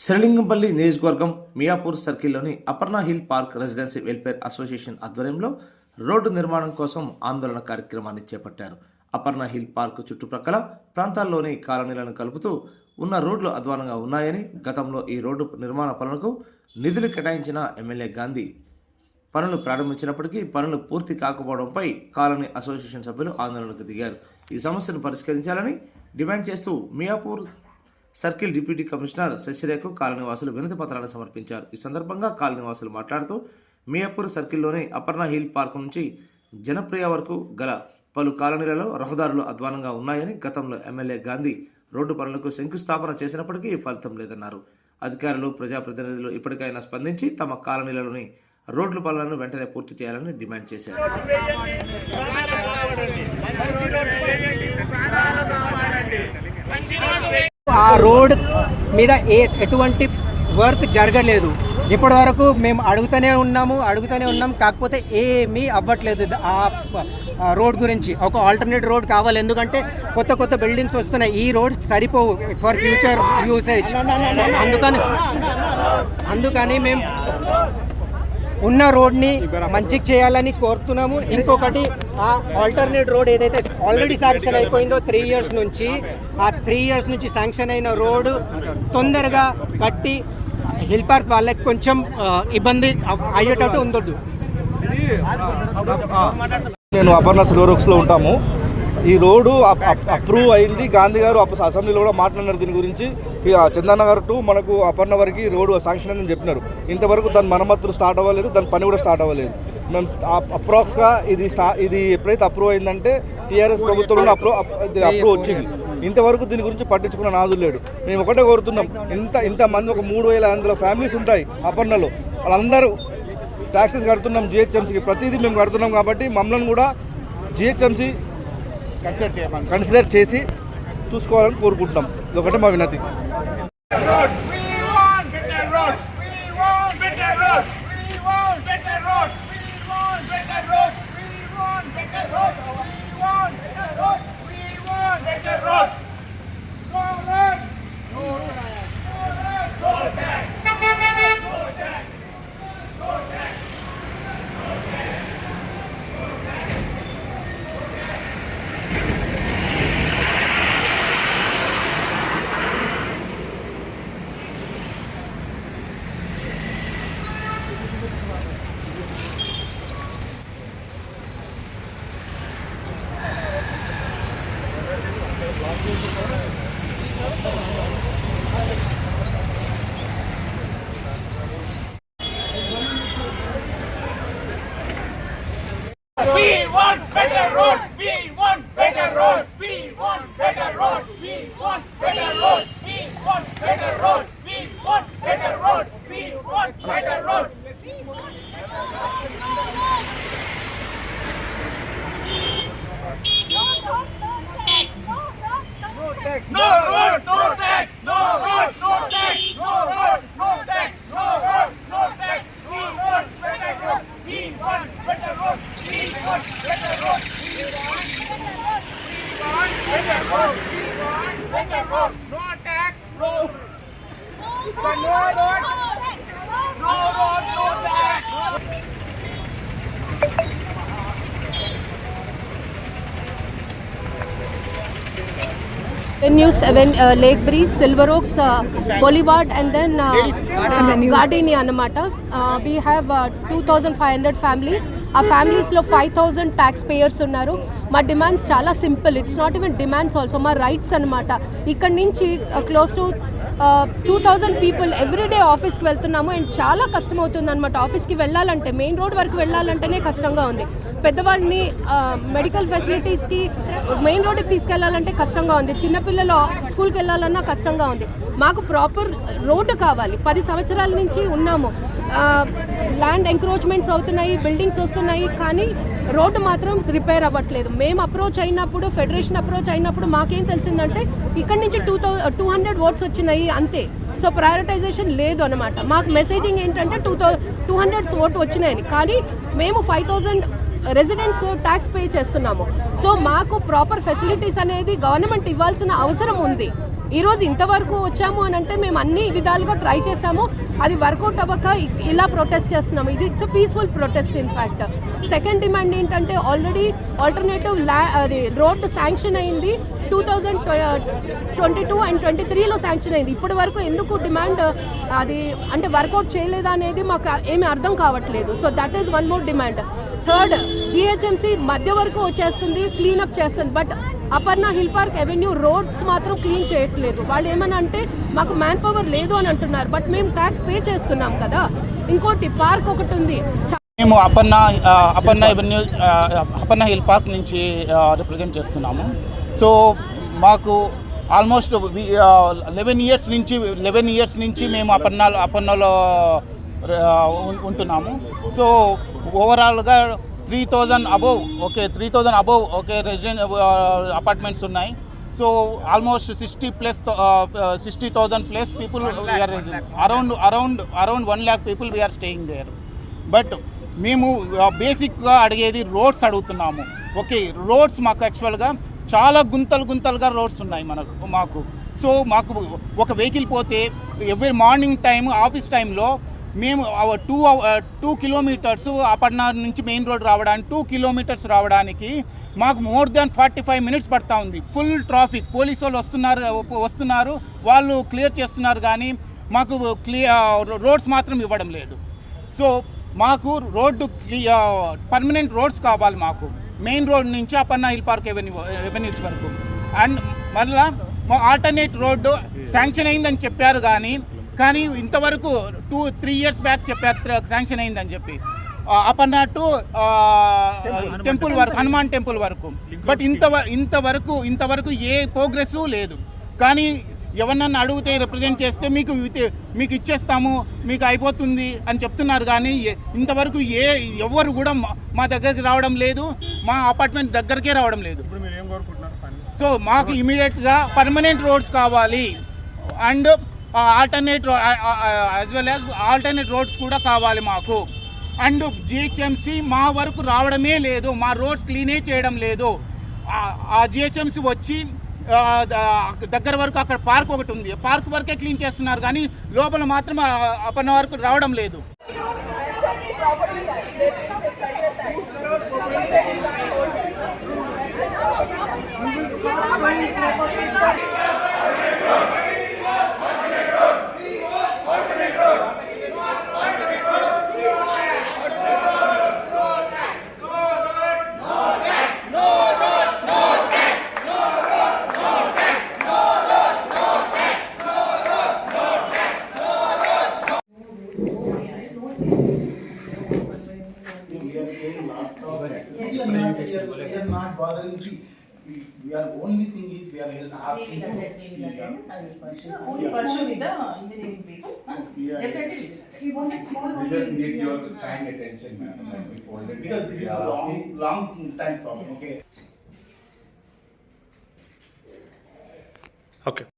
శ్రీలింగంపల్లి నియోజకవర్గం మియాపూర్ సర్కిల్లోని Aparna hill park residency welfare association ఆధ్వర్యంలో రోడ్డు నిర్మాణం కోసం ఆందోళన కార్యక్రమాన్ని చేపట్టారు. అపర్ణ హిల్ పార్క్ చుట్టుప్రక్కల ప్రాంతాల్లోని కాలనీలను కలుపుతూ ఉన్న రోడ్లు అధ్వానంగా ఉన్నాయని, గతంలో ఈ రోడ్డు నిర్మాణ పనులకు నిధులు కేటాయించిన ఎమ్మెల్యే గాంధీ పనులు ప్రారంభించినప్పటికీ పనులు పూర్తి కాకపోవడంపై కాలనీ అసోసియేషన్ సభ్యులు ఆందోళనకు దిగారు. ఈ సమస్యను పరిష్కరించాలని డిమాండ్ చేస్తూ మియాపూర్ సర్కిల్ డిప్యూటీ కమిషనర్ శశిరేఖకు కాలనీవాసులు వినతి పత్రాన్ని సమర్పించారు. ఈ సందర్భంగా కాలనీవాసులు మాట్లాడుతూ మియాపూర్ సర్కిల్లోని అపర్ణ హిల్ పార్క్ నుంచి జనప్రియ వరకు గల పలు కాలనీలలో రహదారులు అధ్వానంగా ఉన్నాయని, గతంలో ఎమ్మెల్యే గాంధీ రోడ్డు పనులకు శంకుస్థాపన చేసినప్పటికీ ఫలితం లేదన్నారు. అధికారులు, ప్రజాప్రతినిధులు ఇప్పటికైనా స్పందించి తమ కాలనీలలోని రోడ్ల పనులను వెంటనే పూర్తి చేయాలని డిమాండ్ చేశారు. ఆ రోడ్ మీద ఎటువంటి వర్క్ జరగలేదు. ఇప్పటి వరకు మేము అడుగుతూనే ఉన్నాం, కాకపోతే ఏమీ అవ్వట్లేదు. ఆ రోడ్ గురించి ఒక ఆల్టర్నేట్ రోడ్ కావాలి, ఎందుకంటే కొత్త బిల్డింగ్స్ వస్తున్నాయి. ఈ రోడ్ సరిపోవు ఫర్ ఫ్యూచర్ యూసేజ్. అందుకని మేము ఉన్న రోడ్ని మంచిగా చేయాలని కోరుతున్నాము. ఇంకొకటి, ఆ ఆల్టర్నేట్ రోడ్ ఏదైతే ఆల్రెడీ శాంక్షన్ అయిపోయిందో 3 years నుంచి, ఆ 3 years నుంచి శాంక్షన్ అయిన రోడ్డు తొందరగా కట్టి హిల్ పార్క్ వాళ్ళకి కొంచెం ఇబ్బంది అయ్యేటట్టు ఉండొద్దు. నేను అపర్ణ సిల్వర్ ఓక్స్లో ఉంటాము. ఈ రోడ్డు అప్రూవ్ అయింది. గాంధీ గారు అసెంబ్లీలో కూడా మాట్లాడినారు దీని గురించి. చందానగర్ టు మనకు అపర్ణ వరకు రోడ్డు శాంక్షన్ అని చెప్పినారు. ఇంతవరకు దాని మరమ్మతులు స్టార్ట్ అవ్వలేదు, దాని పని కూడా స్టార్ట్ అవ్వలేదు. మేము అప్రాక్స్గా ఇది ఎప్పుడైతే అప్రూవ్ అయిందంటే టీఆర్ఎస్ ప్రభుత్వంలో అప్రూవ్ వచ్చింది. ఇంతవరకు దీని గురించి పట్టించుకున్న నాదులు లేడు. మేము ఒకటే కోరుతున్నాం, ఇంతమంది ఒక 3,500 ఫ్యామిలీస్ ఉంటాయి అపర్ణలో. వాళ్ళందరూ ట్యాక్సెస్ కడుతున్నాం జిహెచ్ఎంసీకి, ప్రతిదీ మేము కడుతున్నాం. కాబట్టి మమ్మల్ని కూడా జిహెచ్ఎంసీ కన్సిడర్ చేసి చూసుకోవాలని కోరుకుంటున్నాం. ఇది ఒకటే మా వినతి. We want better roads. We want better roads. We want better roads. We want better roads. We want better roads. We want better roads. We want better roads. No roads, no tax. No roads, no tax. No roads, no tax. No roads, no tax. We want better roads. We want better roads. We want better roads. We want better roads. We want better roads. No tax. No. No roads. No roads. No tax. News 7 Lake Breeze, Silver Oaks, Boulevard, and then Gardenia Anamata. We have 2,500 families. ఆ ఫ్యామిలీస్లో 5,000 tax payers ఉన్నారు. మా demands చాలా simple. It's not even demands also, మా rights అనమాట. ఇక్కడ నుంచి close to 2,000 people everyday ఆఫీస్కి వెళ్తున్నాము. అండ్ చాలా కష్టం అవుతుంది అనమాట. ఆఫీస్కి వెళ్ళాలంటే, మెయిన్ రోడ్ వరకు వెళ్ళాలంటేనే కష్టంగా ఉంది. పెద్దవాళ్ళని మెడికల్ ఫెసిలిటీస్కి మెయిన్ రోడ్కి తీసుకెళ్లాలంటే కష్టంగా ఉంది. చిన్నపిల్లలు స్కూల్కి వెళ్ళాలన్నా కష్టంగా ఉంది. మాకు ప్రాపర్ రోడ్డు కావాలి. 10 సంవత్సరాల నుంచి ఉన్నాము. ల్యాండ్ ఎంక్రోచ్మెంట్స్ అవుతున్నాయి, బిల్డింగ్స్ వస్తున్నాయి, కానీ రోడ్డు మాత్రం రిపేర్ అవ్వట్లేదు. మేము అప్రోచ్ అయినప్పుడు, ఫెడరేషన్ అప్రోచ్ అయినప్పుడు మాకేం తెలిసిందంటే ఇక్కడి నుంచి 200 ఓట్స్ వచ్చినాయి అంతే. సో ప్రయారిటైజేషన్ లేదు అనమాట. మాకు మెసేజింగ్ ఏంటంటే 200 ఓటు వచ్చినాయని, కానీ మేము 5,000 రెసిడెంట్స్ ట్యాక్స్ పే చేస్తున్నాము. సో మాకు ప్రాపర్ ఫెసిలిటీస్ అనేది గవర్నమెంట్ ఇవ్వాల్సిన అవసరం ఉంది. ఈరోజు ఇంతవరకు వచ్చాము అని అంటే మేము అన్ని విధాలుగా ట్రై చేసాము, అది వర్కౌట్ అవ్వక ఇలా ప్రొటెస్ట్ చేస్తున్నాము. ఇది it's peaceful protest in fact. Second demand ఏంటంటే ఆల్రెడీ ఆల్టర్నేటివ్ అది రోడ్ శాంక్షన్ అయింది 2022 అండ్ 23లో శాంక్షన్ అయింది. ఇప్పటి వరకు ఎందుకు డిమాండ్ అది అంటే వర్కౌట్ చేయలేదా అనేది మాకు ఏమీ అర్థం కావట్లేదు. So that is one more demand. Third, GHMC మధ్య వరకు వచ్చేస్తుంది, క్లీనప్ చేస్తుంది, but Aparna hill park avenue roads మాత్రం క్లీన్ చేయట్లేదు. వాళ్ళు ఏమని అంటే మాకు మ్యాన్ పవర్ లేదు అని అంటున్నారు, బట్ మేము ట్యాక్స్ పే చేస్తున్నాం కదా. ఇంకోటి పార్క్ ఒకటి ఉంది. మేము Aparna avenue Aparna hill park నుంచి రిప్రజెంట్ చేస్తున్నాము. సో మాకు ఆల్మోస్ట్ 11 ఇయర్స్ నుంచి మేము అపర్ణలో ఉంటున్నాము. సో ఓవరాల్గా 3,000 అబోవ్ రెసిడెంట్ అపార్ట్మెంట్స్ ఉన్నాయి. So almost 60,000 plus people we are around 1 lakh people we are staying there. But మేము బేసిక్గా అడిగేది రోడ్స్ అడుగుతున్నాము. ఓకే, రోడ్స్ మాకు యాక్చువల్గా చాలా గుంతలుగా రోడ్స్ ఉన్నాయి మాకు. సో మాకు ఒక వెహికల్ పోతే ఎవ్రీ మార్నింగ్ టైం ఆఫీస్ టైంలో మేము 2 kilometers అపర్ణ నుంచి మెయిన్ రోడ్ రావడానికి 2 kilometers రావడానికి మాకు మోర్ దాన్ 45 minutes పడతా ఉంది. ఫుల్ ట్రాఫిక్, పోలీసు వాళ్ళు వస్తున్నారు, వాళ్ళు క్లియర్ చేస్తున్నారు, కానీ మాకు రోడ్స్ మాత్రం ఇవ్వడం లేదు. సో మాకు పర్మనెంట్ రోడ్స్ కావాలి మాకు, మెయిన్ రోడ్ నుంచి అపర్ణ హిల్ పార్క్ ఎవెన్యూస్ వరకు. అండ్ మళ్ళా ఆల్టర్నేట్ రోడ్డు శాంక్షన్ అయిందని చెప్పారు, కానీ ఇంతవరకు 2-3 years బ్యాక్ చెప్పారు శాంక్షన్ అయిందని చెప్పి అపర్ణ టు టెంపుల్ వరకు, హనుమాన్ టెంపుల్ వరకు. బట్ ఇంతవరకు ఏ ప్రోగ్రెస్ లేదు. కానీ ఎవరినన్నా అడిగితే రిప్రజెంట్ చేస్తే మీకు ఇచ్చేస్తాము, మీకు అయిపోతుంది అని చెప్తున్నారు, కానీ ఇంతవరకు ఎవరు కూడా మా దగ్గరికి రావడం లేదు, మా అపార్ట్మెంట్ దగ్గరికే రావడం లేదు. సో మాకు ఇమీడియట్గా పర్మనెంట్ రోడ్స్ కావాలి, అండ్ ఆల్టర్నేట్ రోడ్స్ కూడా కావాలి మాకు. అండ్ జిహెచ్ఎంసీ మా వరకు రావడమే లేదు, మా రోడ్స్ క్లీనే చేయడం లేదు. ఆ జిహెచ్ఎంసీ వచ్చి దగ్గర వరకు అక్కడ పార్క్ ఒకటి ఉంది, పార్క్ వరకే క్లీన్ చేస్తున్నారు, కానీ లోపల మాత్రం అపర్ణ వరకు రావడం లేదు. We are not bothering. We are only thing is we are asking. Only pursue with the engineering people. Definitely. We want a small. We just need your kind attention, ma'am. Because this is a long time problem. Okay. Okay.